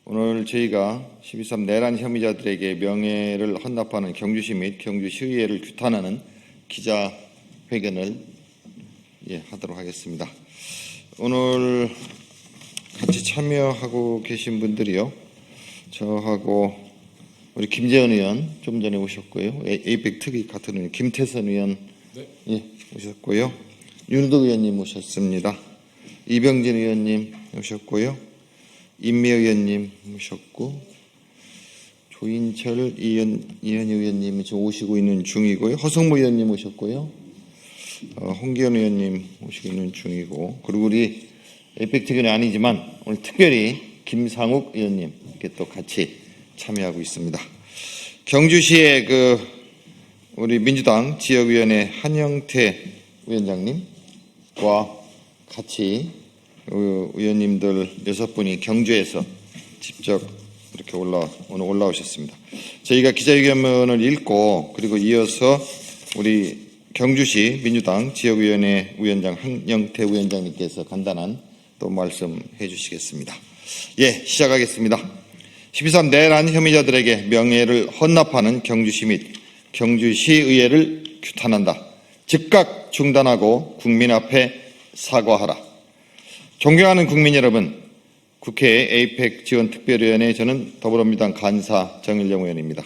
오늘 저희가 12.3 내란 혐의자들에게 명예를 헌납하는 경주시 및 경주시의회를 규탄하는 기자회견을 하도록 하겠습니다. 오늘 같이 참여하고 계신 분들이요, 저하고 우리 김재현 의원 좀 전에 오셨고요, 에이펙 특위 같은 의원 김태선 의원 오셨고요, 윤덕 의원님 오셨습니다. 이병진 의원님 오셨고요, 임미 의원님 오셨고, 조인철 이현희 의원님이 지금 오시고 있는 중이고요, 허성무 의원님 오셨고요, 홍기현 의원님 오시고 있는 중이고, 그리고 우리 에이펙 특위는 아니지만 오늘 특별히 김상욱 의원님 이렇게 또 같이 참여하고 있습니다. 경주시의 우리 민주당 지역위원회 한영태 위원장님과 같이 의원님들 6분이 경주에서 직접 이렇게 오늘 올라오셨습니다. 저희가 기자회견문을 읽고 그리고 이어서 우리 경주시 민주당 지역위원회 위원장 한영태 위원장님께서 간단한 또 말씀해 주시겠습니다. 시작하겠습니다. 12.3 내란 혐의자들에게 명예를 헌납하는 경주시 및 경주시의회를 규탄한다. 즉각 중단하고 국민 앞에 사과하라. 존경하는 국민 여러분, 국회 에이펙 지원특별위원회 저는 더불어민주당 간사 정일영 의원입니다.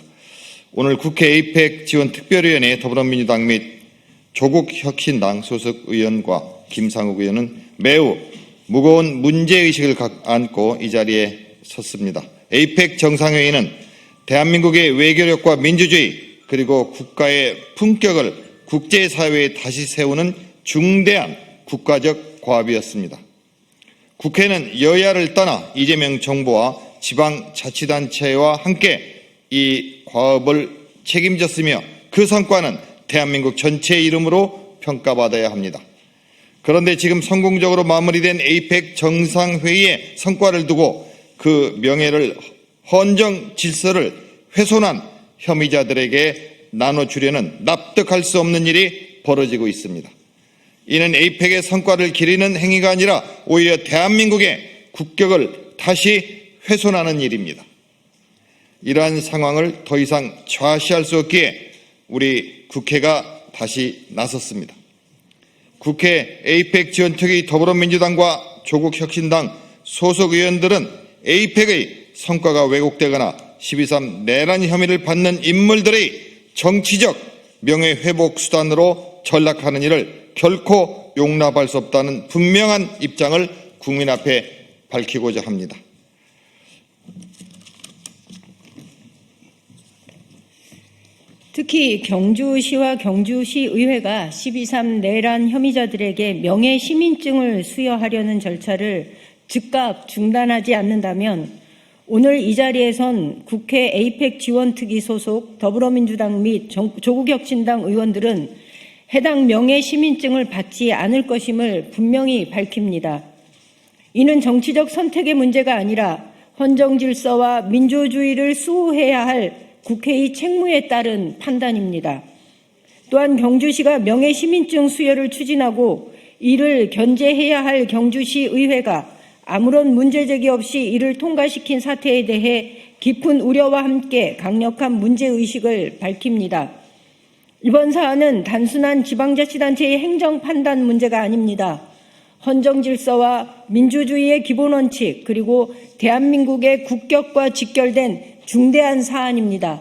오늘 국회 에이펙 지원특별위원회 더불어민주당 및 조국혁신당 소속 의원과 김상욱 의원은 매우 무거운 문제의식을 안고 이 자리에 섰습니다. 에이펙 정상회의는 대한민국의 외교력과 민주주의 그리고 국가의 품격을 국제사회에 다시 세우는 중대한 국가적 과업이었습니다. 국회는 여야를 떠나 이재명 정부와 지방자치단체와 함께 이 과업을 책임졌으며 그 성과는 대한민국 전체의 이름으로 평가받아야 합니다. 그런데 지금 성공적으로 마무리된 에이펙 정상회의의 성과를 두고 그 명예를 헌정 질서를 훼손한 혐의자들에게 나눠주려는 납득할 수 없는 일이 벌어지고 있습니다. 이는 에이펙의 성과를 기리는 행위가 아니라 오히려 대한민국의 국격을 다시 훼손하는 일입니다. 이러한 상황을 더 이상 좌시할 수 없기에 우리 국회가 다시 나섰습니다. 국회 에이펙 지원특위 더불어민주당과 조국혁신당 소속 의원들은 에이펙의 성과가 왜곡되거나 12.3 내란 혐의를 받는 인물들의 정치적 명예회복 수단으로 전락하는 일을 결코 용납할 수 없다는 분명한 입장을 국민 앞에 밝히고자 합니다. 특히 경주시와 경주시의회가 12.3 내란 혐의자들에게 명예시민증을 수여하려는 절차를 즉각 중단하지 않는다면 오늘 이 자리에선 국회 에이펙 지원특위 소속 더불어민주당 및 조국혁신당 의원들은 해당 명예시민증을 받지 않을 것임을 분명히 밝힙니다. 이는 정치적 선택의 문제가 아니라 헌정질서와 민주주의를 수호해야 할 국회의 책무에 따른 판단입니다. 또한 경주시가 명예시민증 수여를 추진하고 이를 견제해야 할 경주시의회가 아무런 문제제기 없이 이를 통과시킨 사태에 대해 깊은 우려와 함께 강력한 문제의식을 밝힙니다. 이번 사안은 단순한 지방자치단체의 행정판단 문제가 아닙니다. 헌정질서와 민주주의의 기본원칙 그리고 대한민국의 국격과 직결된 중대한 사안입니다.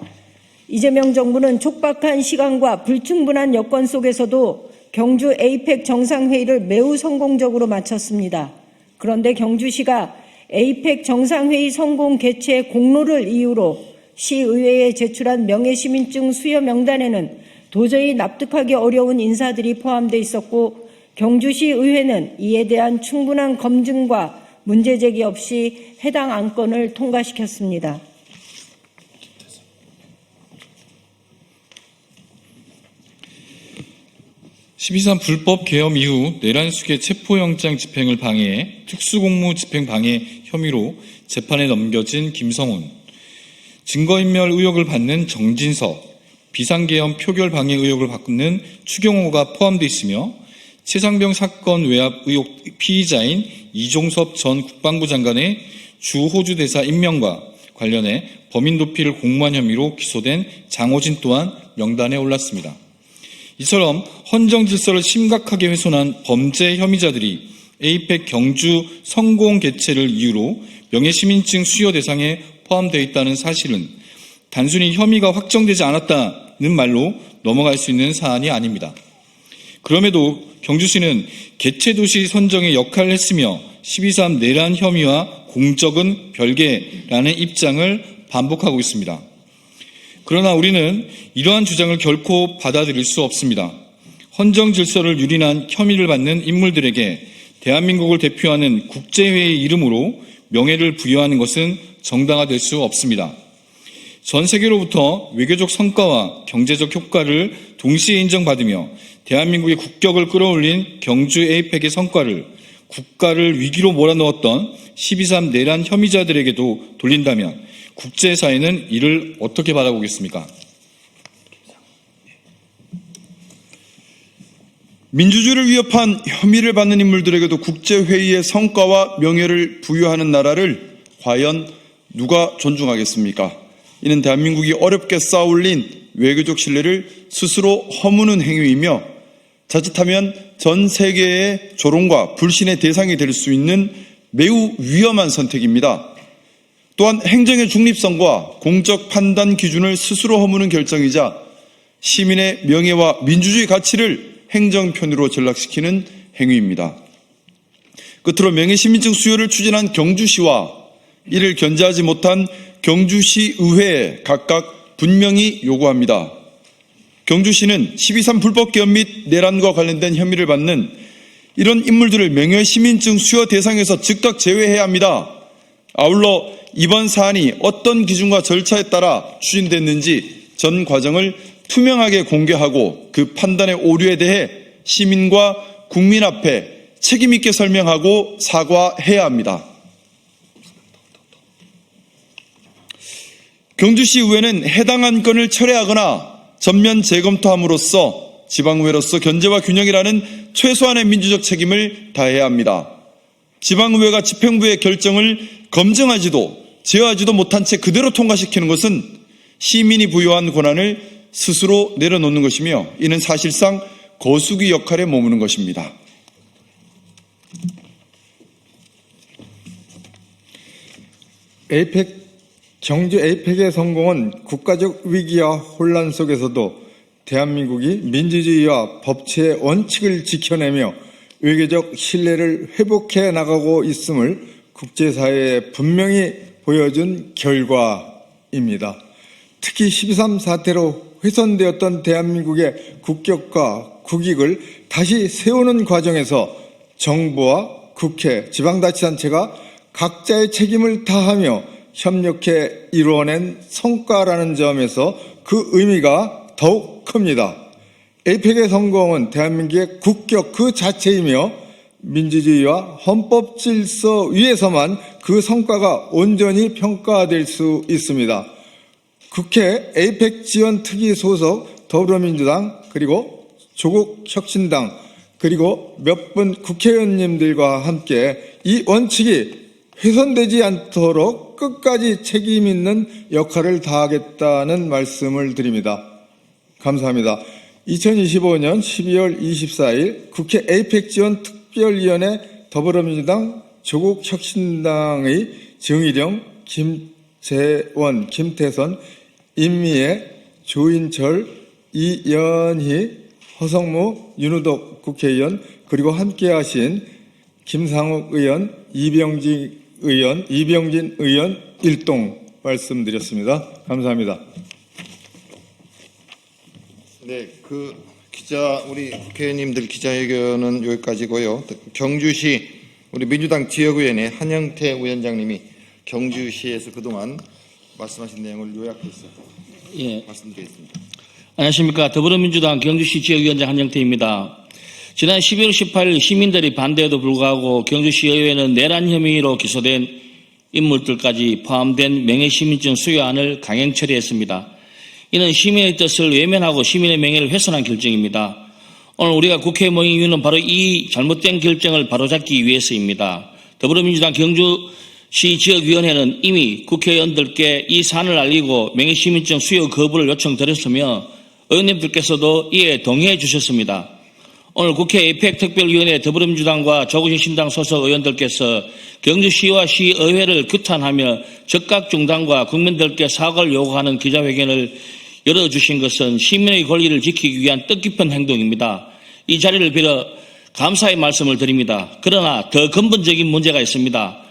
이재명 정부는 촉박한 시간과 불충분한 여건 속에서도 경주 에이펙 정상회의를 매우 성공적으로 마쳤습니다. 그런데 경주시가 에이펙 정상회의 성공 개최 공로를 이유로 시의회에 제출한 명예시민증 수여 명단에는 도저히 납득하기 어려운 인사들이 포함되어 있었고 경주시의회는 이에 대한 충분한 검증과 문제제기 없이 해당 안건을 통과시켰습니다. 12.3 불법 계엄 이후 내란 수계 체포영장 집행을 방해해 특수공무 집행 방해 혐의로 재판에 넘겨진 김성훈, 증거인멸 의혹을 받는 정진석, 비상계엄 표결 방해 의혹을 받는 추경호가 포함되어 있으며 최상병 사건 외압 의혹 피의자인 이종섭 전 국방부 장관의 주 호주 대사 임명과 관련해 범인 도피를 공모한 혐의로 기소된 장호진 또한 명단에 올랐습니다. 이처럼 헌정 질서를 심각하게 훼손한 범죄 혐의자들이 에이펙 경주 성공 개최를 이유로 명예시민증 수여 대상에 포함되어 있다는 사실은 단순히 혐의가 확정되지 않았다는 말로 넘어갈 수 있는 사안이 아닙니다. 그럼에도 경주시는 개최도시 선정에 역할을 했으며 12.3 내란 혐의와 공적은 별개라는 입장을 반복하고 있습니다. 그러나 우리는 이러한 주장을 결코 받아들일 수 없습니다. 헌정 질서를 유린한 혐의를 받는 인물들에게 대한민국을 대표하는 국제회의 이름으로 명예를 부여하는 것은 정당화될 수 없습니다. 전 세계로부터 외교적 성과와 경제적 효과를 동시에 인정받으며 대한민국의 국격을 끌어올린 경주 에이펙의 성과를 국가를 위기로 몰아넣었던 12.3 내란 혐의자들에게도 돌린다면 국제사회는 이를 어떻게 바라보겠습니까? 민주주의를 위협한 혐의를 받는 인물들에게도 국제회의의 성과와 명예를 부여하는 나라를 과연 누가 존중하겠습니까? 이는 대한민국이 어렵게 쌓아올린 외교적 신뢰를 스스로 허무는 행위이며 자칫하면 전 세계의 조롱과 불신의 대상이 될 수 있는 매우 위험한 선택입니다. 또한 행정의 중립성과 공적 판단 기준을 스스로 허무는 결정이자 시민의 명예와 민주주의 가치를 행정편으로 전락시키는 행위입니다. 끝으로 명예시민증 수여를 추진한 경주시와 이를 견제하지 못한 경주시 의회에 각각 분명히 요구합니다. 경주시는 12.3 불법개헌 및 내란과 관련된 혐의를 받는 이런 인물들을 명예시민증 수여 대상에서 즉각 제외해야 합니다. 아울러 이번 사안이 어떤 기준과 절차에 따라 추진됐는지 전 과정을 투명하게 공개하고 그 판단의 오류에 대해 시민과 국민 앞에 책임있게 설명하고 사과해야 합니다. 경주시 의회는 해당 안건을 철회하거나 전면 재검토함으로써 지방의회로서 견제와 균형이라는 최소한의 민주적 책임을 다해야 합니다. 지방의회가 집행부의 결정을 검증하지도 제어하지도 못한 채 그대로 통과시키는 것은 시민이 부여한 권한을 스스로 내려놓는 것이며 이는 사실상 거수기 역할에 머무는 것입니다. 경주 에이펙의 성공은 국가적 위기와 혼란 속에서도 대한민국이 민주주의와 법치의 원칙을 지켜내며 외교적 신뢰를 회복해 나가고 있음을 국제사회에 분명히 보여준 결과입니다. 특히 12.3 사태로 훼손되었던 대한민국의 국격과 국익을 다시 세우는 과정에서 정부와 국회, 지방자치단체가 각자의 책임을 다하며 협력해 이루어낸 성과라는 점에서 그 의미가 더욱 큽니다. 에이펙의 성공은 대한민국의 국격 그 자체이며 민주주의와 헌법 질서 위에서만 그 성과가 온전히 평가될 수 있습니다. 국회 에이펙 지원 특위 소속 더불어민주당 그리고 조국혁신당 그리고 몇 분 국회의원님들과 함께 이 원칙이 훼손되지 않도록 끝까지 책임 있는 역할을 다하겠다는 말씀을 드립니다. 감사합니다. 2025년 12월 24일 국회 에이펙 지원 특별위원회 더불어민주당 조국혁신당의 정의령, 김재원, 김태선, 임미애, 조인철, 이연희, 허성무, 윤우덕 국회의원 그리고 함께하신 김상욱 의원, 이병진 의원 일동 말씀드렸습니다. 감사합니다. 네, 우리 국회의원님들 기자회견은 여기까지고요. 경주시 우리 민주당 지역위원회 한영태 위원장님이 경주시에서 그동안 말씀하신 내용을 요약해서 말씀드리겠습니다. 안녕하십니까. 더불어민주당 경주시 지역위원장 한영태입니다. 지난 12월 18일 시민들이 반대에도 불구하고 경주시의회는 내란 혐의로 기소된 인물들까지 포함된 명예시민증 수여안을 강행 처리했습니다. 이는 시민의 뜻을 외면하고 시민의 명예를 훼손한 결정입니다. 오늘 우리가 국회에 모인 이유는 바로 이 잘못된 결정을 바로잡기 위해서입니다. 더불어민주당 경주 시 지역위원회는 이미 국회의원들께 이 사안을 알리고 명예시민증 수여 거부를 요청드렸으며 의원님들께서도 이에 동의해 주셨습니다. 오늘 국회 에이펙 특별위원회 더불어민주당과 조국신당 소속 의원들께서 경주시와 시의회를 규탄하며 즉각 중단과 국민들께 사과를 요구하는 기자회견을 열어주신 것은 시민의 권리를 지키기 위한 뜻깊은 행동입니다. 이 자리를 빌어 감사의 말씀을 드립니다. 그러나 더 근본적인 문제가 있습니다.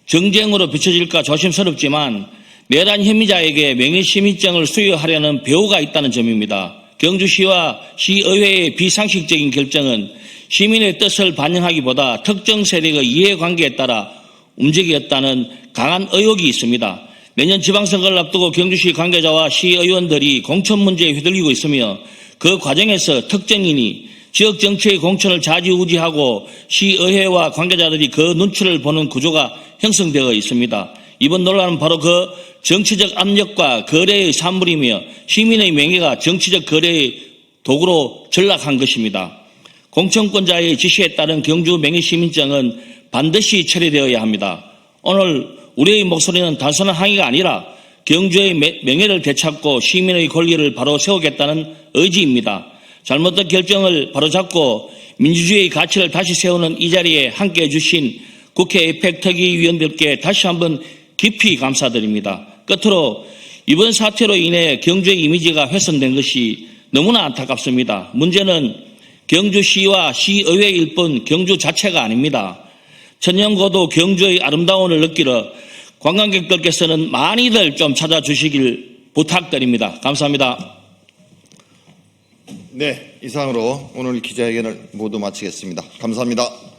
정쟁으로 비춰질까 조심스럽지만 내란 혐의자에게 명예시민증을 수여하려는 배후가 있다는 점입니다. 경주시와 시의회의 비상식적인 결정은 시민의 뜻을 반영하기보다 특정 세력의 이해관계에 따라 움직였다는 강한 의혹이 있습니다. 내년 지방선거를 앞두고 경주시 관계자와 시의원들이 공천 문제에 휘둘리고 있으며 그 과정에서 특정인이 지역 정치의 공천을 좌지우지하고 시의회와 관계자들이 그 눈치를 보는 구조가 형성되어 있습니다. 이번 논란은 바로 그 정치적 압력과 거래의 산물이며 시민의 명예가 정치적 거래의 도구로 전락한 것입니다. 공천권자의 지시에 따른 경주 명예시민증은 반드시 처리되어야 합니다. 오늘 우리의 목소리는 단순한 항의가 아니라 경주의 명예를 되찾고 시민의 권리를 바로 세우겠다는 의지입니다. 잘못된 결정을 바로잡고 민주주의의 가치를 다시 세우는 이 자리에 함께해 주신 국회 에이펙 특위위원들께 다시 한번 깊이 감사드립니다. 끝으로 이번 사태로 인해 경주의 이미지가 훼손된 것이 너무나 안타깝습니다. 문제는 경주시와 시의회일 뿐 경주 자체가 아닙니다. 천년고도 경주의 아름다움을 느끼러 관광객들께서는 많이들 좀 찾아주시길 부탁드립니다. 감사합니다. 네, 이상으로 오늘 기자회견을 모두 마치겠습니다. 감사합니다.